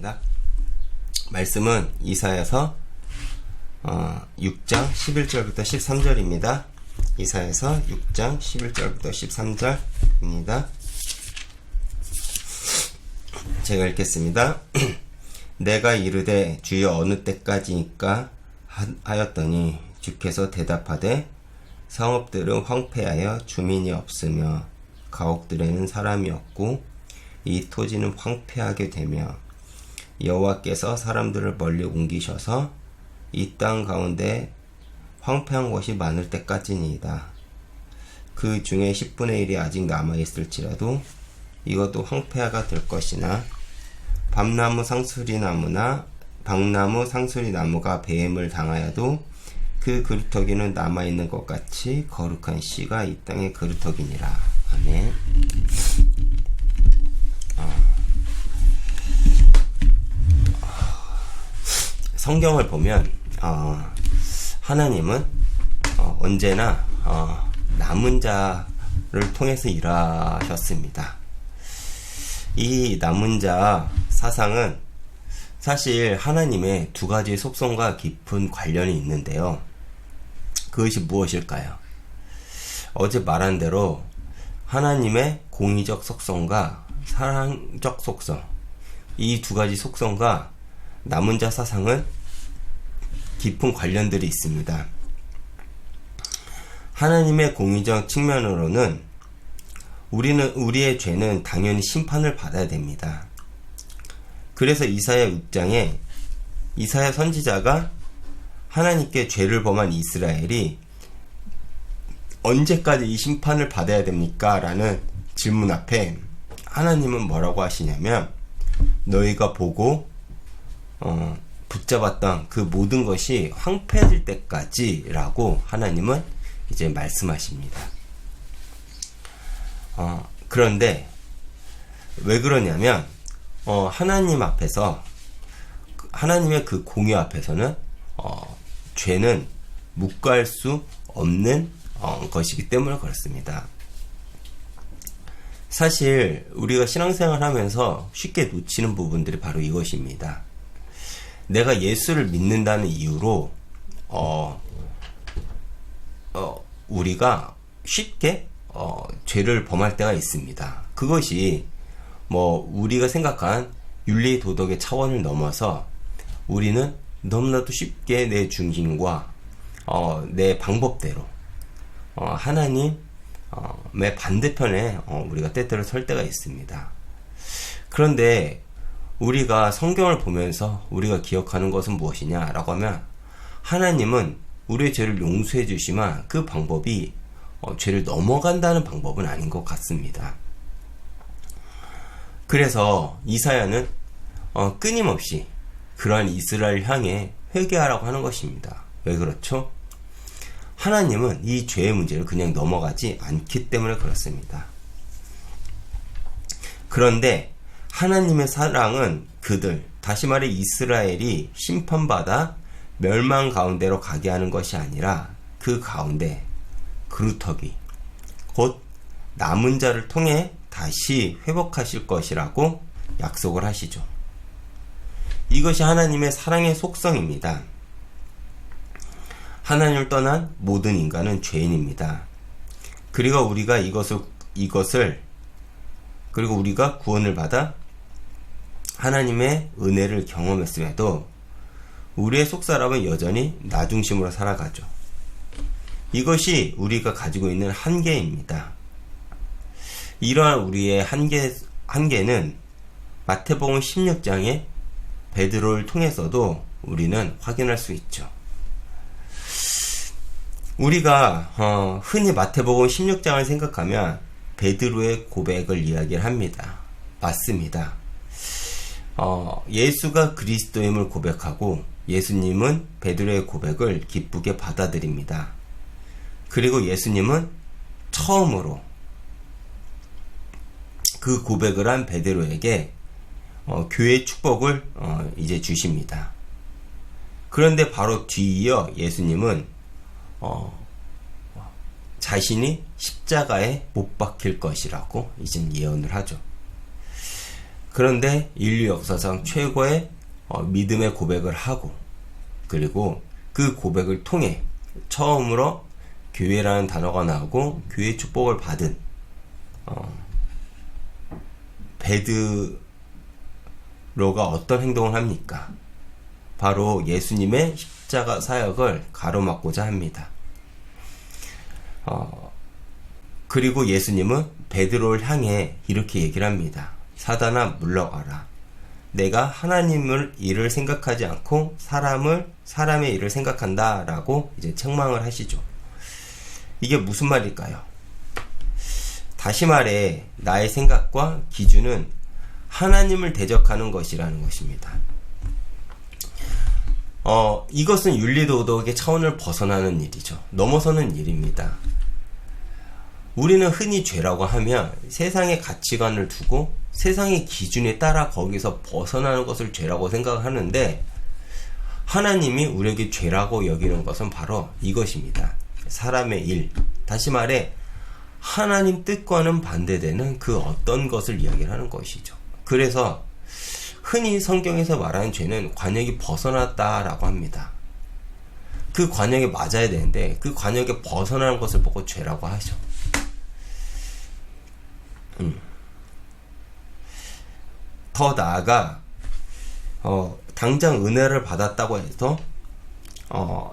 하겠습니다. 말씀은 이사야서 6장 11절부터 13절입니다. 이사야서 6장 11절부터 13절입니다. 제가 읽겠습니다. 내가 이르되 주여 어느 때까지니까 하였더니 주께서 대답하되 성읍들은 황폐하여 주민이 없으며 가옥들에는 사람이 없고 이 토지는 황폐하게 되며 여호와께서 사람들을 멀리 옮기셔서 이 땅 가운데 황폐한 곳이 많을 때까지니이다. 그 중에 10분의 1이 아직 남아있을지라도 이것도 황폐화가 될 것이나 밤나무 상수리나무나 박나무 상수리나무가 뱀을 당하여도 그 그루터기는 남아있는 것 같이 거룩한 씨가 이 땅의 그루터기니라. 아멘. 성경을 보면 하나님은 언제나 남은 자를 통해서 일하셨습니다. 이 남은 자 사상은 사실 하나님의 두 가지 속성과 깊은 관련이 있는데요. 그것이 무엇일까요? 어제 말한 대로 하나님의 공의적 속성과 사랑적 속성, 이 두 가지 속성과 남은 자 사상은 깊은 관련들이 있습니다. 하나님의 공의적 측면으로는 우리의 죄는 당연히 심판을 받아야 됩니다. 그래서 이사야 6장에 이사야 선지자가 하나님께 죄를 범한 이스라엘이 언제까지 이 심판을 받아야 됩니까? 라는 질문 앞에 하나님은 뭐라고 하시냐면 너희가 보고 붙잡았던 그 모든 것이 황폐해질 때까지 라고 하나님은 이제 말씀하십니다. 그런데 왜 그러냐면 하나님 앞에서 하나님의 그 공의 앞에서는 죄는 묵과할 수 없는 것이기 때문에 그렇습니다. 사실 우리가 신앙생활 하면서 쉽게 놓치는 부분들이 바로 이것입니다. 내가 예수를 믿는다는 이유로 우리가 쉽게 죄를 범할 때가 있습니다. 그것이 우리가 생각한 윤리 도덕의 차원을 넘어서 우리는 너무나도 쉽게 내 중심과 내 방법대로 하나님의 반대편에 우리가 때때로 설 때가 있습니다. 그런데 우리가 성경을 보면서 우리가 기억하는 것은 무엇이냐라고 하면 하나님은 우리의 죄를 용서해 주시면 그 방법이 죄를 넘어간다는 방법은 아닌 것 같습니다. 그래서 이사야는 끊임없이 그러한 이스라엘 향해 회개하라고 하는 것입니다. 왜 그렇죠? 하나님은 이 죄의 문제를 그냥 넘어가지 않기 때문에 그렇습니다. 그런데 하나님의 사랑은 그들, 다시 말해 이스라엘이 심판받아 멸망 가운데로 가게 하는 것이 아니라 그 가운데 그루터기, 곧 남은 자를 통해 다시 회복하실 것이라고 약속을 하시죠. 이것이 하나님의 사랑의 속성입니다. 하나님을 떠난 모든 인간은 죄인입니다. 그리고 우리가 그리고 우리가 구원을 받아 하나님의 은혜를 경험했음에도 우리의 속사람은 여전히 나 중심으로 살아가죠. 이것이 우리가 가지고 있는 한계입니다. 이러한 우리의 한계는 마태복음 16장의 베드로를 통해서도 우리는 확인할 수 있죠. 우리가 흔히 마태복음 16장을 생각하면 베드로의 고백을 이야기를 합니다. 맞습니다. 예수가 그리스도임을 고백하고 예수님은 베드로의 고백을 기쁘게 받아들입니다. 그리고 예수님은 처음으로 그 고백을 한 베드로에게 교회의 축복을 이제 주십니다. 그런데 바로 뒤이어 예수님은 자신이 십자가에 못 박힐 것이라고 이제 예언을 하죠. 그런데 인류 역사상 최고의 믿음의 고백을 하고, 그리고 그 고백을 통해 처음으로 교회라는 단어가 나오고 교회 축복을 받은 베드로가 어떤 행동을 합니까? 바로 예수님의 십자가 사역을 가로막고자 합니다. 그리고 예수님은 베드로를 향해 이렇게 얘기를 합니다. 사단아 물러가라. 내가 하나님을 일을 생각하지 않고 사람의 일을 생각한다 라고 이제 책망을 하시죠. 이게 무슨 말일까요? 다시 말해 나의 생각과 기준은 하나님을 대적하는 것이라는 것입니다. 이것은 윤리도덕의 차원을 벗어나는 일이죠. 넘어서는 일입니다. 우리는 흔히 죄라고 하면 세상의 가치관을 두고 세상의 기준에 따라 거기서 벗어나는 것을 죄라고 생각하는데, 하나님이 우리에게 죄라고 여기는 것은 바로 이것입니다. 사람의 일, 다시 말해 하나님 뜻과는 반대되는 그 어떤 것을 이야기를 하는 것이죠. 그래서 흔히 성경에서 말하는 죄는 관역이 벗어났다라고 합니다. 그 관역에 맞아야 되는데 그 관역에 벗어나는 것을 보고 죄라고 하죠. 더 나아가 당장 은혜를 받았다고 해서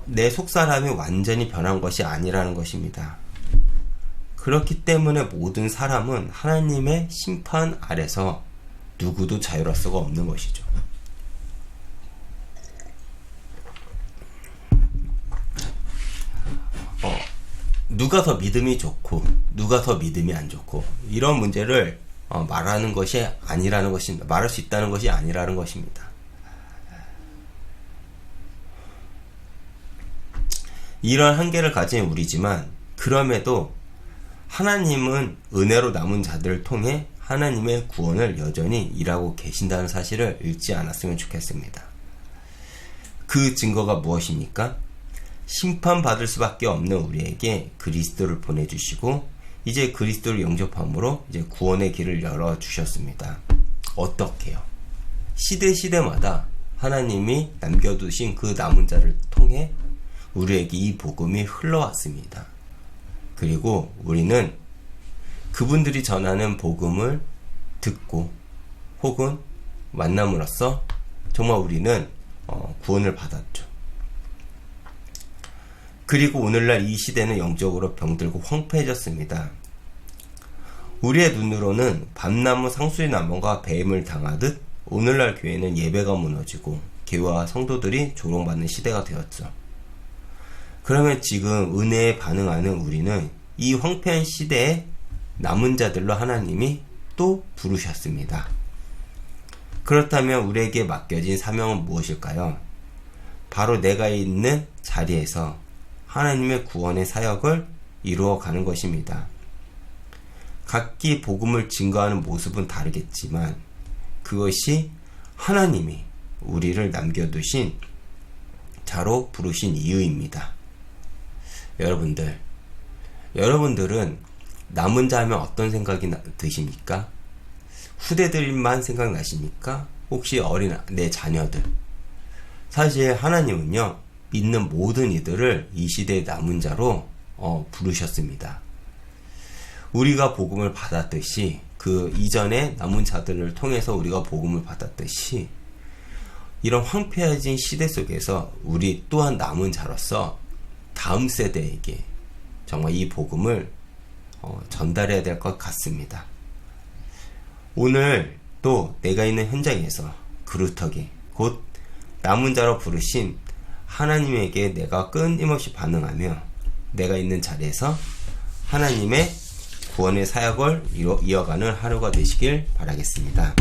내 속사람이 완전히 변한 것이 아니라는 것입니다. 그렇기 때문에 모든 사람은 하나님의 심판 아래서 누구도 자유로울 수가 없는 것이죠. 누가 더 믿음이 좋고 누가 더 믿음이 안 좋고 이런 문제를 말하는 것이 아니라는 것입니다. 말할 수 있다는 것이 아니라는 것입니다. 이런 한계를 가진 우리지만 그럼에도 하나님은 은혜로 남은 자들을 통해 하나님의 구원을 여전히 일하고 계신다는 사실을 잊지 않았으면 좋겠습니다. 그 증거가 무엇입니까? 심판받을 수밖에 없는 우리에게 그리스도를 보내주시고 이제 그리스도를 영접함으로 이제 구원의 길을 열어주셨습니다. 어떻게요? 시대마다 하나님이 남겨두신 그 남은 자를 통해 우리에게 이 복음이 흘러왔습니다. 그리고 우리는 그분들이 전하는 복음을 듣고 혹은 만남으로써 정말 우리는 구원을 받았죠. 그리고 오늘날 이 시대는 영적으로 병들고 황폐해졌습니다. 우리의 눈으로는 밤나무 상수리 나무가 배임을 당하듯 오늘날 교회는 예배가 무너지고 교회와 성도들이 조롱받는 시대가 되었죠. 그러면 지금 은혜에 반응하는 우리는 이 황폐한 시대에 남은 자들로 하나님이 또 부르셨습니다. 그렇다면 우리에게 맡겨진 사명은 무엇일까요? 바로 내가 있는 자리에서 하나님의 구원의 사역을 이루어가는 것입니다. 각기 복음을 증거하는 모습은 다르겠지만 그것이 하나님이 우리를 남겨두신 자로 부르신 이유입니다. 여러분들은 남은 자 하면 어떤 생각이 드십니까? 후대들만 생각나십니까? 혹시 어린 내 자녀들? 사실 하나님은요, 믿는 모든 이들을 이 시대의 남은 자로 부르셨습니다. 우리가 복음을 받았듯이 그 이전에 남은 자들을 통해서 우리가 복음을 받았듯이 이런 황폐해진 시대 속에서 우리 또한 남은 자로서 다음 세대에게 정말 이 복음을 전달해야 될 것 같습니다. 오늘 또 내가 있는 현장에서 그루터기 곧 남은 자로 부르신 하나님에게 내가 끊임없이 반응하며 내가 있는 자리에서 하나님의 구원의 사역을 이어가는 하루가 되시길 바라겠습니다.